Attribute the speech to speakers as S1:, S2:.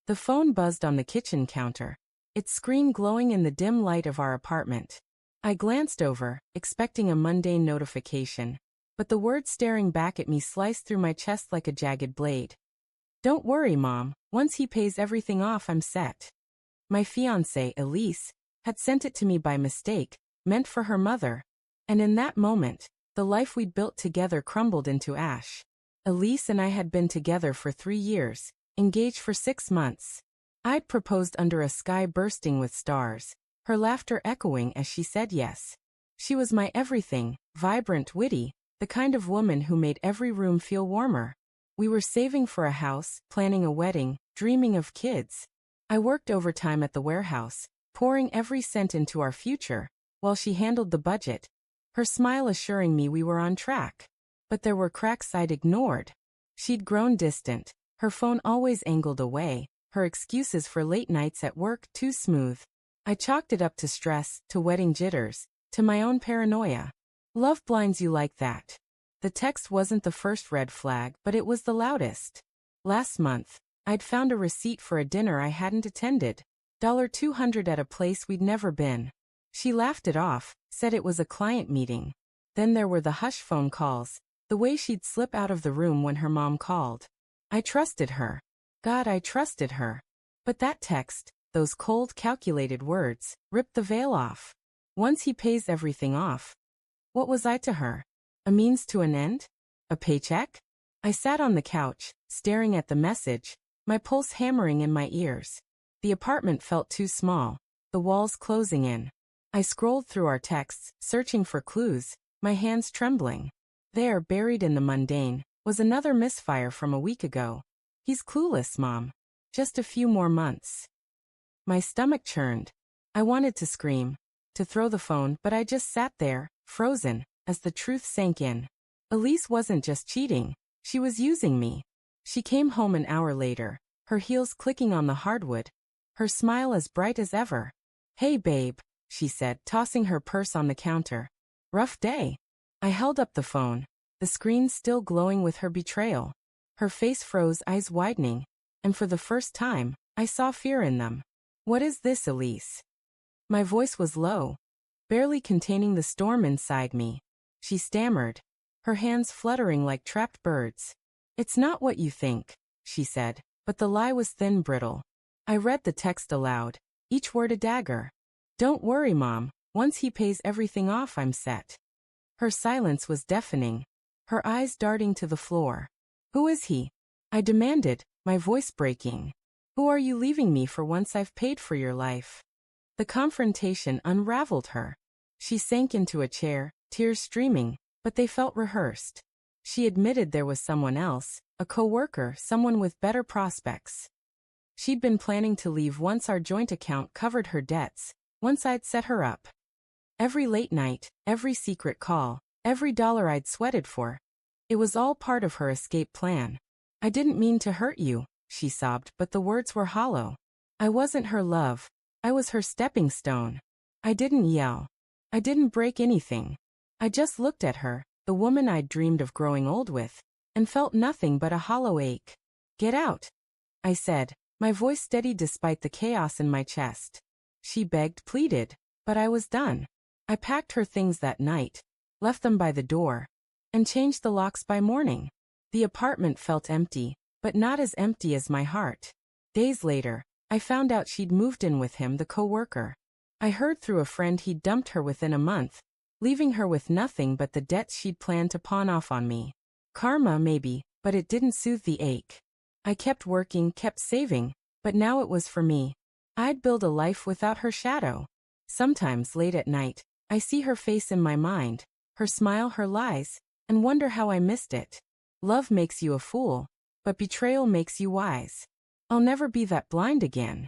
S1: The phone buzzed on the kitchen counter, its screen glowing in the dim light of our apartment. I glanced over, expecting a mundane notification, but the words staring back at me sliced through my chest like a jagged blade. "Don't worry, Mom. Once he pays everything off, I'm set." My fiancée, Elise, had sent it to me by mistake, meant for her mother. And in that moment, the life we'd built together crumbled into ash. Elise and I had been together for 3 years, engaged for 6 months. I'd proposed under a sky bursting with stars, her laughter echoing as she said yes. She was my everything, vibrant, witty, the kind of woman who made every room feel warmer. We were saving for a house, planning a wedding, dreaming of kids. I worked overtime at the warehouse, pouring every cent into our future, while she handled the budget, her smile assuring me we were on track. But there were cracks I'd ignored. She'd grown distant, her phone always angled away, her excuses for late nights at work too smooth. I chalked it up to stress, to wedding jitters, to my own paranoia. Love blinds you like that. The text wasn't the first red flag, but it was the loudest. Last month, I'd found a receipt for a dinner I hadn't attended. $200 at a place we'd never been. She laughed it off, said it was a client meeting. Then there were the hush phone calls, the way she'd slip out of the room when her mom called. I trusted her. God, I trusted her. But that text, those cold, calculated words, ripped the veil off. Once he pays everything off. What was I to her? A means to an end? A paycheck? I sat on the couch, staring at the message, my pulse hammering in my ears. The apartment felt too small, the walls closing in. I scrolled through our texts, searching for clues, my hands trembling. There, buried in the mundane, was another misfire from a week ago. "He's clueless, Mom. Just a few more months." My stomach churned. I wanted to scream, to throw the phone, but I just sat there, frozen, as the truth sank in. Elise wasn't just cheating, she was using me. She came home an hour later, her heels clicking on the hardwood, her smile as bright as ever. "Hey babe," she said, tossing her purse on the counter. "Rough day." I held up the phone, the screen still glowing with her betrayal. Her face froze, eyes widening, and for the first time, I saw fear in them. "What is this, Elise?" My voice was low, barely containing the storm inside me. She stammered, her hands fluttering like trapped birds. "It's not what you think," she said, but the lie was thin, brittle. I read the text aloud, each word a dagger. "Don't worry, Mom. Once he pays everything off, I'm set." Her silence was deafening, her eyes darting to the floor. "Who is he?" I demanded, my voice breaking. "Who are you leaving me for once I've paid for your life?" The confrontation unraveled her. She sank into a chair, tears streaming, but they felt rehearsed. She admitted there was someone else, a coworker, someone with better prospects. She'd been planning to leave once our joint account covered her debts, once I'd set her up. Every late night, every secret call, every dollar I'd sweated for. It was all part of her escape plan. "I didn't mean to hurt you," she sobbed, but the words were hollow. I wasn't her love. I was her stepping stone. I didn't yell. I didn't break anything. I just looked at her, the woman I'd dreamed of growing old with, and felt nothing but a hollow ache. "Get out," I said, my voice steady despite the chaos in my chest. She begged, pleaded, but I was done. I packed her things that night, left them by the door, and changed the locks by morning. The apartment felt empty, but not as empty as my heart. Days later, I found out she'd moved in with him, the coworker. I heard through a friend he'd dumped her within a month, leaving her with nothing but the debts she'd planned to pawn off on me. Karma, maybe, but it didn't soothe the ache. I kept working, kept saving, but now it was for me. I'd build a life without her shadow. Sometimes, late at night, I see her face in my mind, her smile, her lies, and wonder how I missed it. Love makes you a fool, but betrayal makes you wise. I'll never be that blind again.